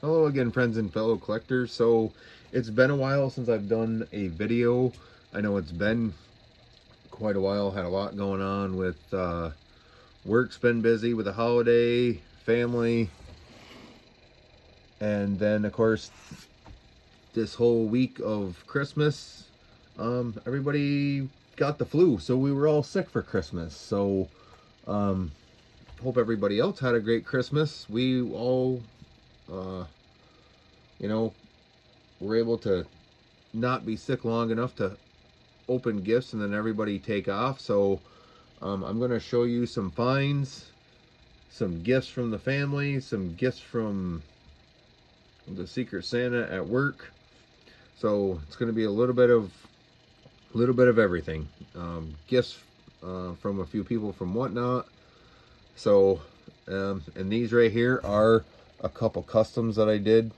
Hello again, friends and fellow collectors. So it's been a while since I've done a video. I know it's been quite a while. Had a lot going on with work's been busy with the holiday, family, and then of course this whole week of Christmas. Everybody got the flu, so we were all sick for Christmas. So hope everybody else had a great Christmas. We all uh, you know, were able to not be sick long enough to open gifts and then everybody take off. So I'm going to show you some finds, some gifts from the family, some gifts from the Secret Santa at work. So it's going to be a little bit of everything. Gifts from a few people from Whatnot. So and these right here are a couple customs that I did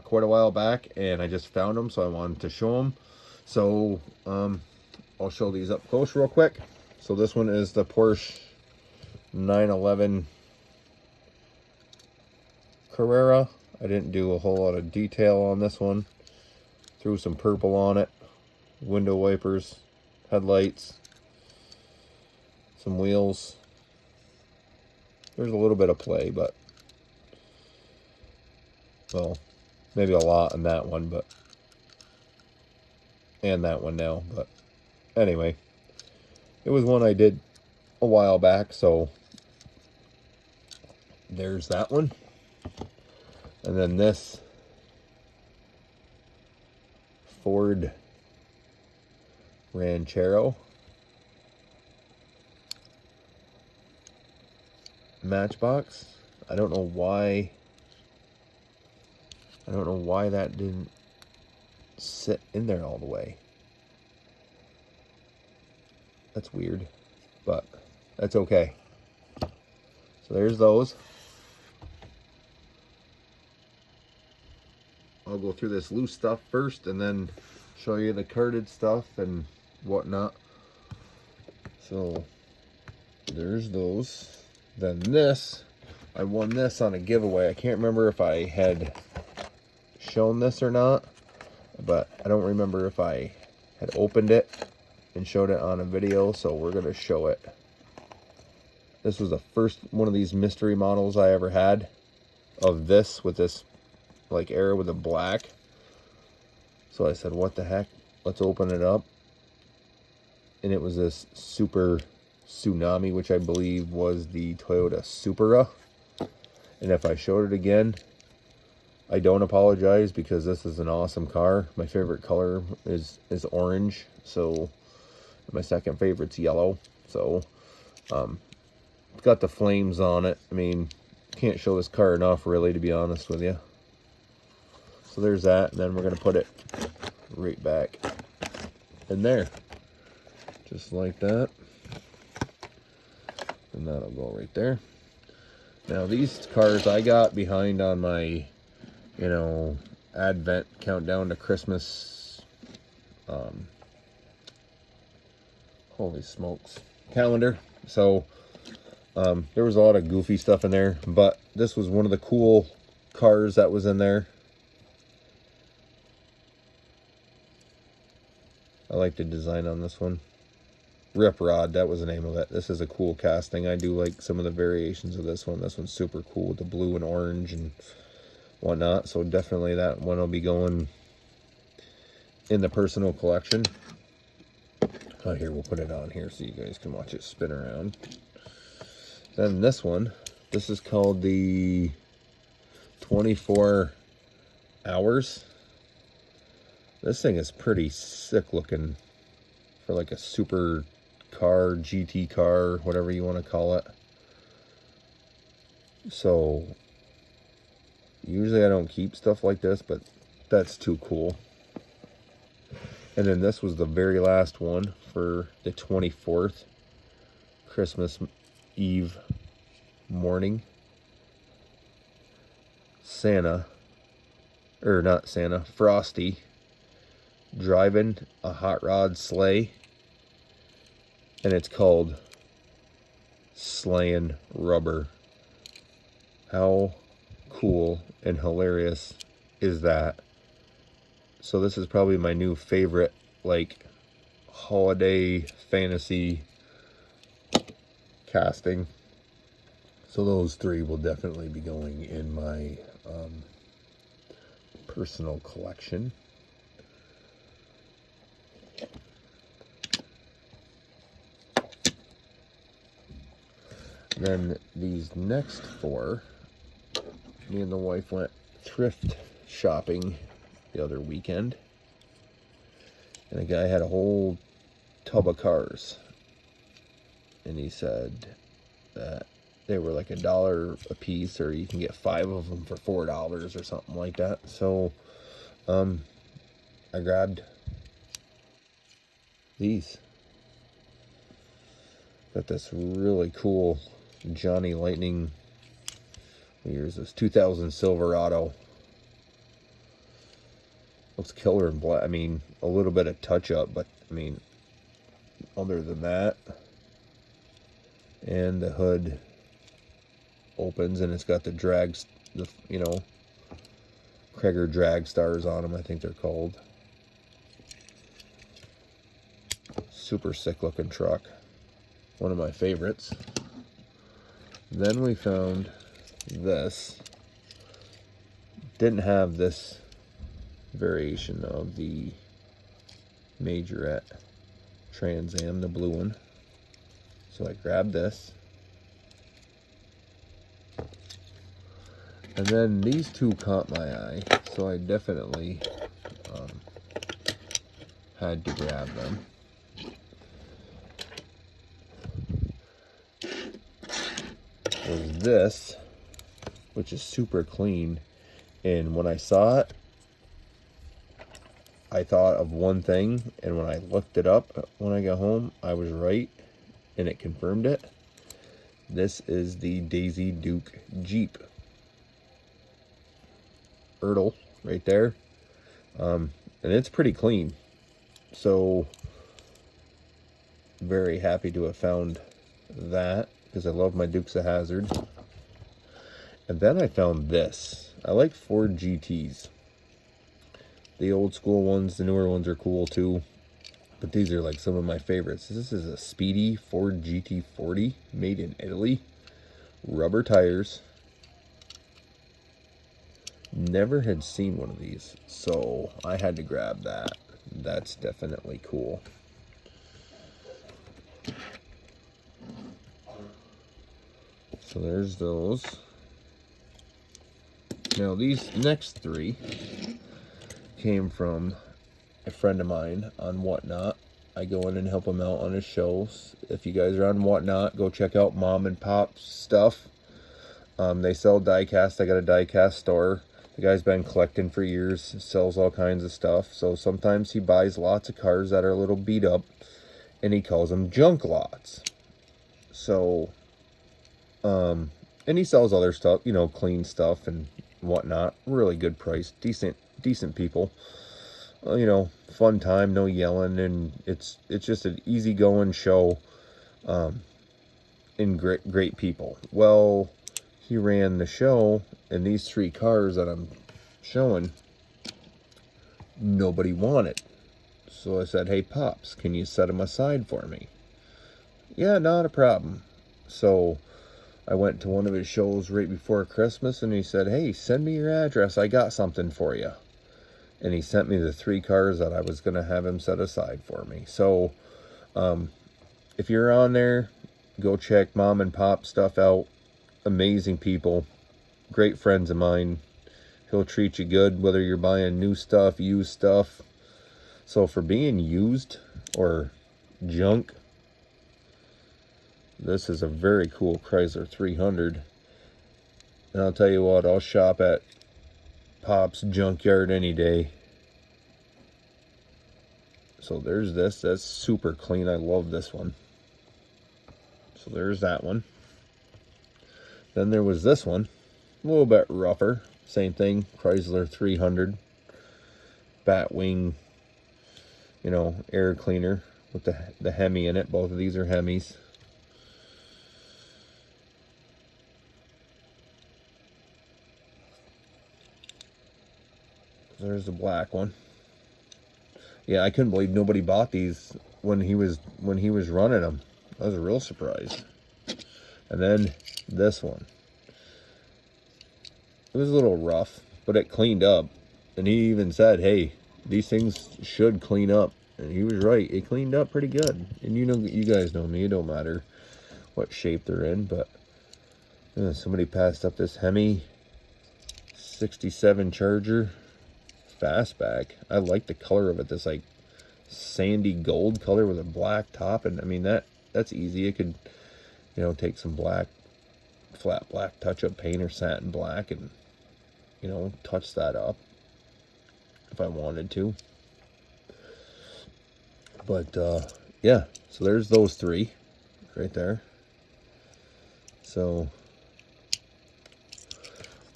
quite a while back, and I just found them, so I wanted to show them. So I'll show these up close real quick. So this one is the Porsche 911 Carrera. I didn't do a whole lot of detail on this one. Threw some purple on it, window wipers, headlights, some wheels. There's a little bit of play, but well, maybe a lot in that one, but and that one now, but anyway, it was one I did a while back, so there's that one. And then this Ford Ranchero Matchbox. I don't know why that didn't sit in there all the way. That's weird, but that's okay. So there's those. I'll go through this loose stuff first and then show you the carded stuff and whatnot. So there's those. Then this, I won this on a giveaway. I can't remember if I had shown this or not, but I don't remember if I had opened it and showed it on a video, so we're gonna show it. This was the first one of these mystery models I ever had of this, with this like arrow with a black. So I said, what the heck, let's open it up. And it was this Super Tsunami, which I believe was the Toyota Supra. And if I showed it again, I don't apologize, because this is an awesome car. My favorite color is orange, so my second favorite's yellow. So it's got the flames on it. I mean, can't show this car enough, really, to be honest with you. So there's that, and then we're gonna put it right back in there, just like that. And that'll go right there. Now these cars I got behind on my, Advent countdown to Christmas, holy smokes, calendar. So there was a lot of goofy stuff in there, but this was one of the cool cars that was in there. I like the design on this one. Rip Rod, that was the name of it. This is a cool casting. I do like some of the variations of this one. This one's super cool with the blue and orange and whatnot. So definitely that one will be going in the personal collection. Oh, here, we'll put it on here so you guys can watch it spin around. Then this one, this is called the 24 Hours. This thing is pretty sick looking for like a super car, GT car, whatever you want to call it. So usually I don't keep stuff like this, but that's too cool. And then this was the very last one for the 24th, Christmas Eve morning. Frosty driving a hot rod sleigh, and it's called Slaying Rubber. How cool and hilarious is that. So this is probably my new favorite, like, holiday fantasy casting. So those three will definitely be going in my personal collection. Then these next four, me and the wife went thrift shopping the other weekend, and the guy had a whole tub of cars, and he said that they were like $1 a piece, or you can get 5 of them for $4 or something like that. So I grabbed these. Got this really cool Johnny Lightning, what year is this? 2000 Silverado. Looks killer in black. I mean, a little bit of touch up, but I mean, other than that, and the hood opens and it's got the drags, the, you know, Kreger drag stars on them, I think they're called. Super sick looking truck. One of my favorites. Then we found this. Didn't have this variation of the Majorette Trans Am, the blue one. So I grabbed this. And then these two caught my eye, so I definitely had to grab them. Was this, which is super clean, and when I saw it, I thought of one thing, and when I looked it up when I got home, I was right, and it confirmed it. This is the Daisy Duke Jeep. Ertl right there, and it's pretty clean, so very happy to have found that, because I love my Dukes of Hazzard. And then I found this. I like Ford GTs. The old school ones, the newer ones are cool too, but these are like some of my favorites. This is a Speedy Ford GT40, made in Italy. Rubber tires. Never had seen one of these, so I had to grab that. That's definitely cool. So there's those. Now these next three came from a friend of mine on Whatnot. I go in and help him out on his shows. If you guys are on Whatnot, go check out Mom and Pop's stuff. They sell die-cast. I got a die-cast store. The guy's been collecting for years, sells all kinds of stuff. So sometimes he buys lots of cars that are a little beat up, and he calls them junk lots. So, and he sells other stuff, you know, clean stuff and whatnot. Really good price, decent people. You know, fun time, no yelling, and it's just an easygoing show, and great people. Well, he ran the show, and these 3 cars that I'm showing, nobody wanted. So I said, hey, Pops, can you set them aside for me? Yeah, not a problem. So I went to one of his shows right before Christmas, and he said, hey, send me your address. I got something for you. And he sent me the 3 cars that I was going to have him set aside for me. So if you're on there, go check Mom and Pop stuff out. Amazing people, great friends of mine. He'll treat you good whether you're buying new stuff, used stuff. So for being used or junk, this is a very cool Chrysler 300. And I'll tell you what, I'll shop at Pop's Junkyard any day. So there's this. That's super clean. I love this one. So there's that one. Then there was this one, a little bit rougher. Same thing, Chrysler 300, Batwing, you know, air cleaner with the Hemi in it. Both of these are Hemis. There's the black one. Yeah, I couldn't believe nobody bought these when he was running them. I was real surprised. And then this one. It was a little rough, but it cleaned up. And he even said, hey, these things should clean up. And he was right. It cleaned up pretty good. And you know, you guys know me. It don't matter what shape they're in. But somebody passed up this Hemi 67 Charger fastback. I like the color of it. This like sandy gold color with a black top. And I mean, that's easy. It could, you know, take some black, flat black touch-up paint or satin black and, you know, touch that up if I wanted to. But yeah, so there's those three right there. So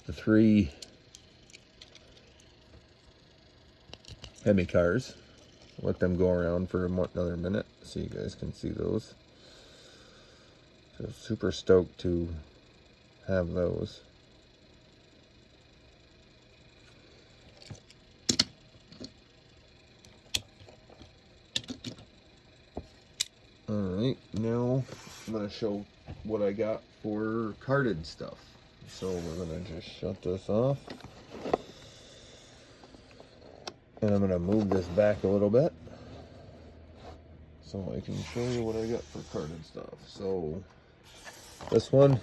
the three Hemi cars. Let them go around for another minute so you guys can see those. So super stoked to have those. Alright, now I'm going to show what I got for carded stuff. So we're going to just shut this off. And I'm going to move this back a little bit so I can show you what I got for carded stuff. So this one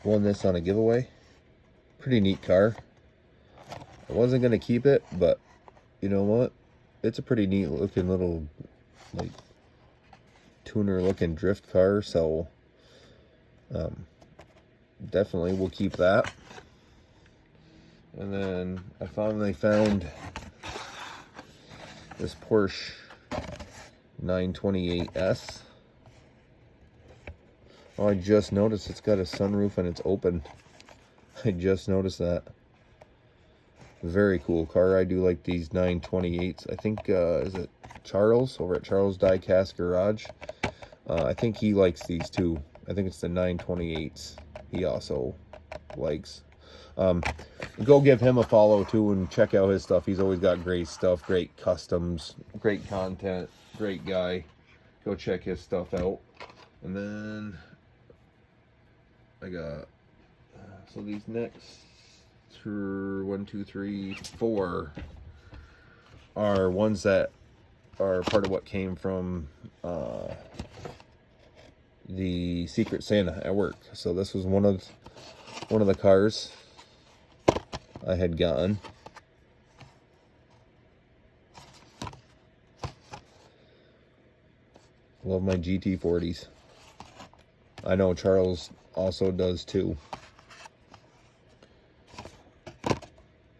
won this on a giveaway. Pretty neat car. I wasn't going to keep it, but you know what? It's a pretty neat looking little like tuner looking drift car, so definitely we'll keep that. And then I finally found this Porsche 928S. Oh, I just noticed it's got a sunroof and it's open. I just noticed that. Very cool car. I do like these 928s. I think, is it Charles over at Charles Diecast Garage? I think he likes these too. I think it's the 928s he also likes. Go give him a follow too and check out his stuff. He's always got great stuff, great customs, great content, great guy. Go check his stuff out. And then I got, so these next 1, 2, 3, 4 are ones that are part of what came from the Secret Santa at work. So this was one of the cars I had gotten. Love my GT40s. I know Charles also does too.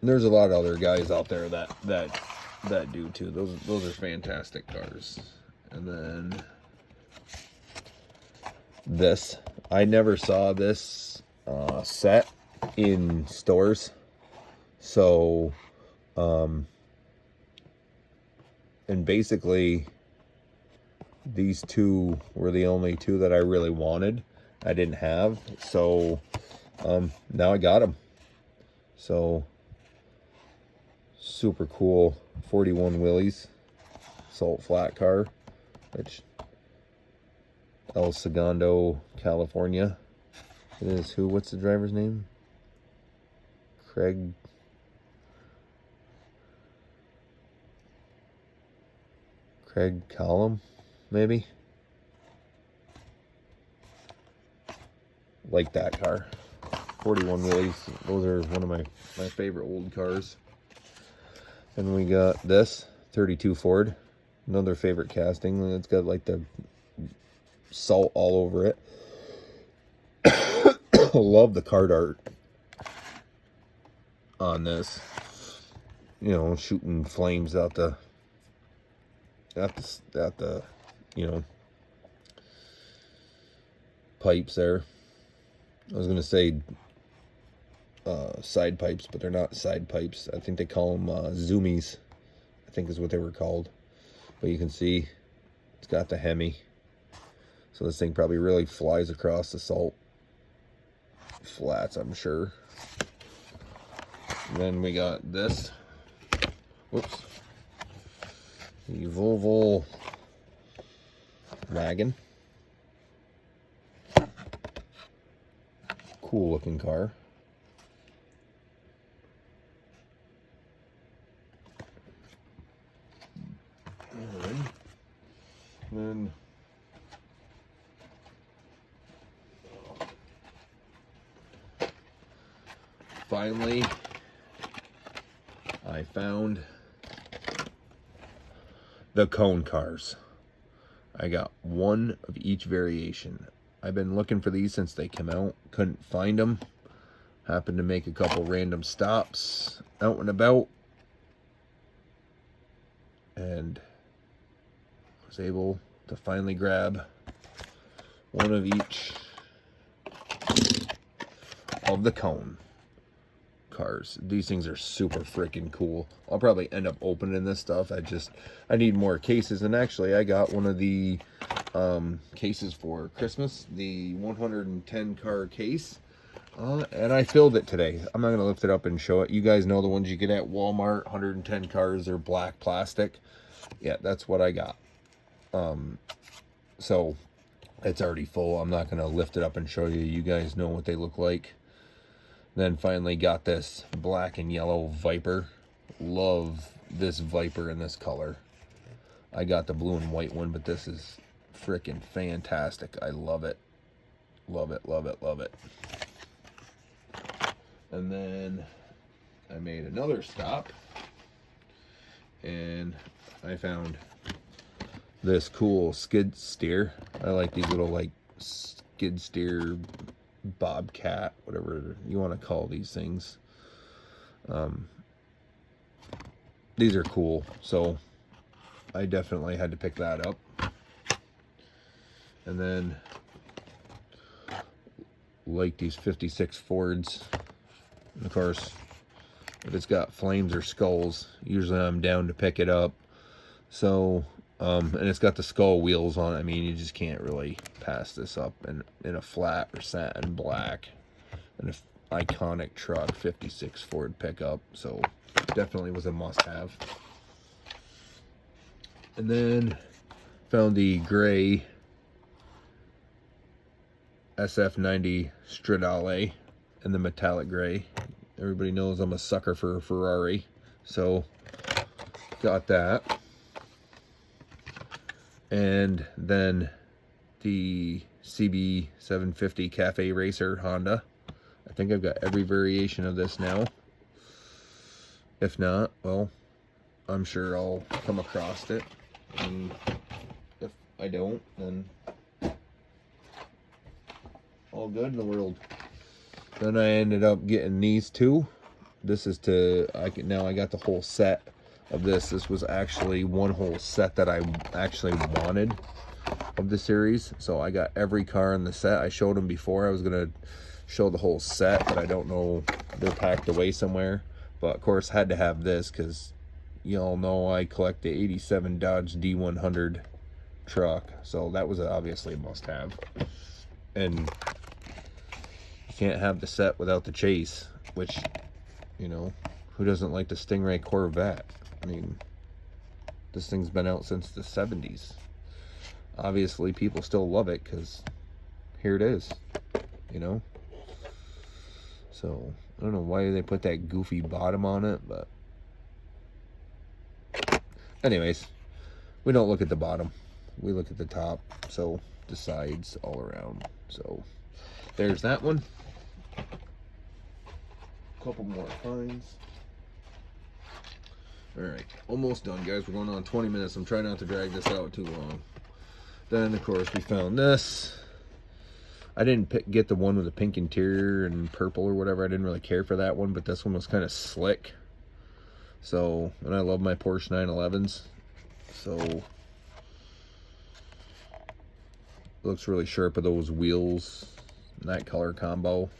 There's a lot of other guys out there that do too. Those are fantastic cars. And then this, I never saw this set in stores. So and basically these two were the only two that I really wanted. I didn't have, so now I got them. So super cool 41 Willys salt flat car, which El Segundo, California. It is who? What's the driver's name? Craig Callum, maybe. Like that car. 41 Willys. Those are one of my favorite old cars. And we got this 32 Ford, another favorite casting. It's got like the salt all over it. Love the card art on this. You know, shooting flames out the you know, pipes there. I was gonna say side pipes, but they're not side pipes. I think they call them zoomies, I think is what they were called. But you can see it's got the Hemi, so this thing probably really flies across the salt flats, I'm sure. And then we got this. Whoops. The Volvo wagon. Cool looking car. Then finally I found the cone cars. I got one of each variation. I've been looking for these since they came out. Couldn't find them. Happened to make a couple random stops out and about. And was able to finally grab one of each of the cone cars. These things are super freaking cool. I'll probably end up opening this stuff. I need more cases, and actually I got one of the cases for Christmas, the 110 car case, and I filled it today. I'm not gonna lift it up and show it. You guys know the ones you get at Walmart, 110 cars, are black plastic. Yeah, that's what I got. So it's already full. I'm not gonna lift it up and show you. You guys know what they look like. Then finally got this black and yellow Viper. Love this Viper in this color. I got the blue and white one, but this is freaking fantastic. I love it. Love it, love it, love it. And then I made another stop and I found this cool skid steer. I like these little like skid steer, bobcat, whatever you want to call these things. These are cool, so I definitely had to pick that up. And then like these 56 Fords, and of course if it's got flames or skulls, usually I'm down to pick it up. So and it's got the skull wheels on it. I mean, you just can't really pass this up in a flat or satin black and an iconic truck, 56 Ford pickup. So definitely was a must-have. And then found the gray SF90 Stradale in the metallic gray. Everybody knows I'm a sucker for a Ferrari, so got that. And then the CB750 Cafe Racer Honda. I think I've got every variation of this now. If not, well, I'm sure I'll come across it. And if I don't, then all good in the world. Then I ended up getting these two. This is now I got the whole set of this. This was actually one whole set that I actually wanted of the series. So I got every car in the set. I showed them before. I was gonna show the whole set, but I don't know, they're packed away somewhere. But of course had to have this because you all know I collect the 87 Dodge D100 truck. So that was obviously a must-have. And you can't have the set without the chase, which, you know, who doesn't like the Stingray Corvette? I mean, this thing's been out since the 70s. Obviously, people still love it because here it is, you know? So, I don't know why they put that goofy bottom on it, but anyways, we don't look at the bottom. We look at the top, so the sides all around. So, there's that one. Couple more finds. Alright, almost done, guys. We're going on 20 minutes. I'm trying not to drag this out too long. Then, of course, we found this. I didn't get the one with the pink interior and purple or whatever. I didn't really care for that one, but this one was kind of slick. So, and I love my Porsche 911s. So, looks really sharp with those wheels. And that color combo.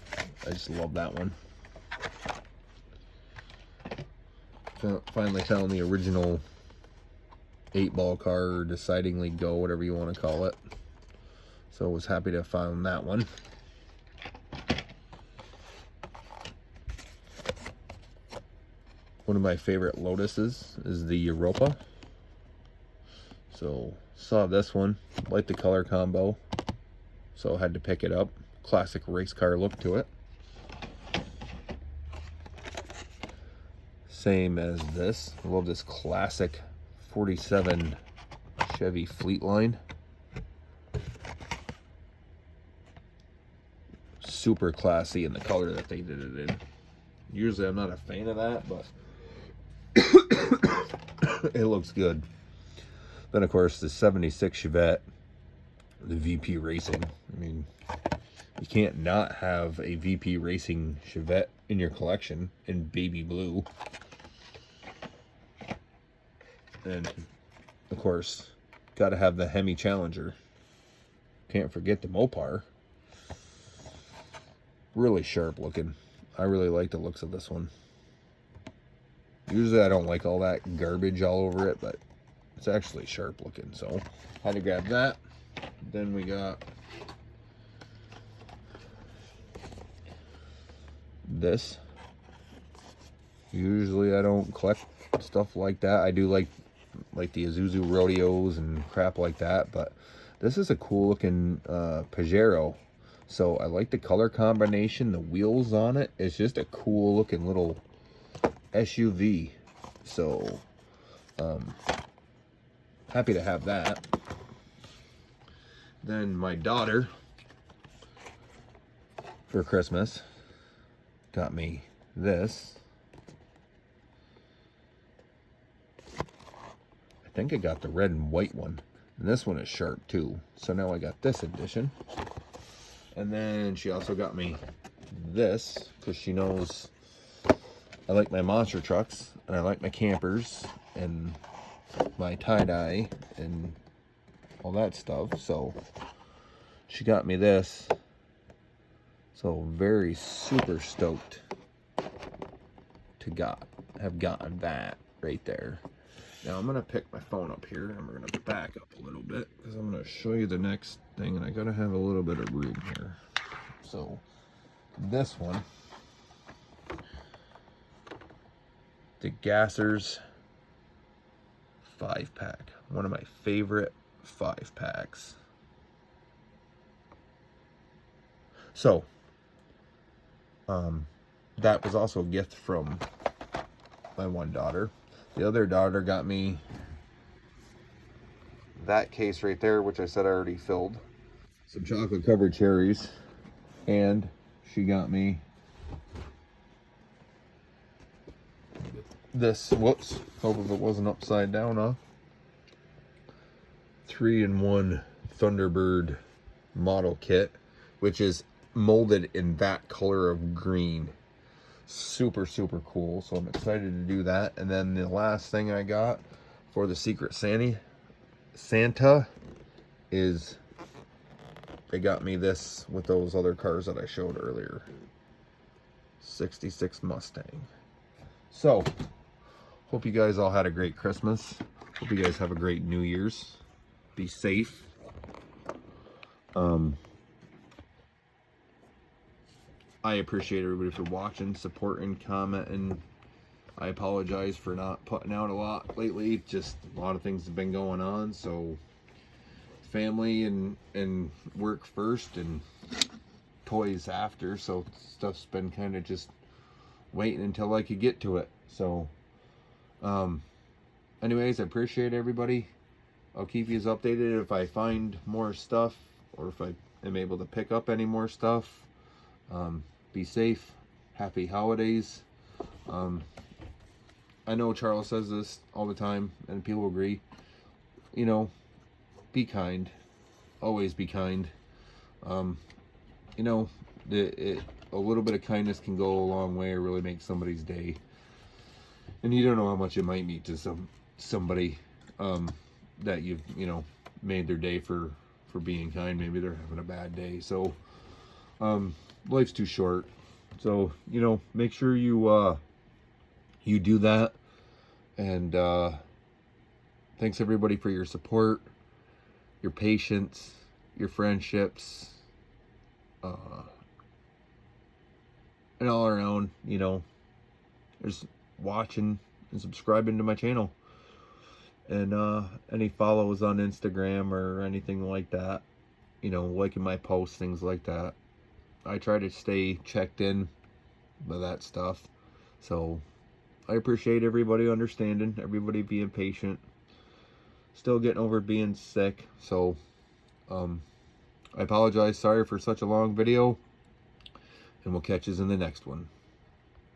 I just love that one. Finally found the original 8-ball car, or Decidingly Go, whatever you want to call it. So I was happy to find that one. one of my favorite Lotuses is the Europa. So saw this one, liked the color combo, so had to pick it up. Classic race car look to it. Same as this. I love this classic 47 Chevy Fleetline. Super classy in the color that they did it in. Usually I'm not a fan of that, but it looks good. Then of course the 76 Chevette, the VP Racing. I mean, you can't not have a VP Racing Chevette in your collection in baby blue. And of course, got to have the Hemi Challenger. Can't forget the Mopar. Really sharp looking. I really like the looks of this one. Usually I don't like all that garbage all over it, but it's actually sharp looking, so had to grab that. Then we got this. Usually I don't collect stuff like that. I do like the Isuzu Rodeos and crap like that, but this is a cool looking Pajero. So I like the color combination, the wheels on it. It's just a cool looking little SUV. So happy to have that. Then my daughter, for Christmas, got me this. I think I got the red and white one. And this one is sharp too. So now I got this edition. And then she also got me this, because she knows I like my monster trucks, and I like my campers, and my tie-dye, and all that stuff. So she got me this. So very super stoked to have gotten that right there. Now I'm gonna pick my phone up here and we're gonna back up a little bit because I'm gonna show you the next thing, and I gotta have a little bit of room here. So this one, the Gassers 5-pack, one of my favorite 5-packs. So that was also a gift from my one daughter. The other daughter got me that case right there, which I said I already filled. Some chocolate covered cherries. And she got me this, whoops, hope if it wasn't upside down, huh? 3-in-1 Thunderbird model kit, which is molded in that color of green. Super, super cool. So I'm excited to do that. And then the last thing I got for the Secret Santa is they got me this with those other cars that I showed earlier. 66 Mustang. So, hope you guys all had a great Christmas. Hope you guys have a great New Year's. Be safe. I appreciate everybody for watching, supporting, commenting. I apologize for not putting out a lot lately. Just a lot of things have been going on, so family and work first and toys after, so stuff's been kind of just waiting until I could get to it. So anyways, I appreciate everybody. I'll keep you updated if I find more stuff or if I am able to pick up any more stuff. Be safe. Happy holidays. I know Charles says this all the time and people agree. You know, be kind. Always be kind. You know, a little bit of kindness can go a long way or really make somebody's day. And you don't know how much it might mean to somebody that you've, you know, made their day for being kind. Maybe they're having a bad day. So life's too short. So, you know, make sure you you do that. And thanks everybody for your support, your patience, your friendships, and all around, you know, there's watching and subscribing to my channel. And any follows on Instagram or anything like that, you know, liking my posts, things like that. I try to stay checked in by that stuff. So I appreciate everybody understanding, everybody being patient. Still getting over being sick, so I apologize. Sorry for such a long video, and we'll catch you in the next one.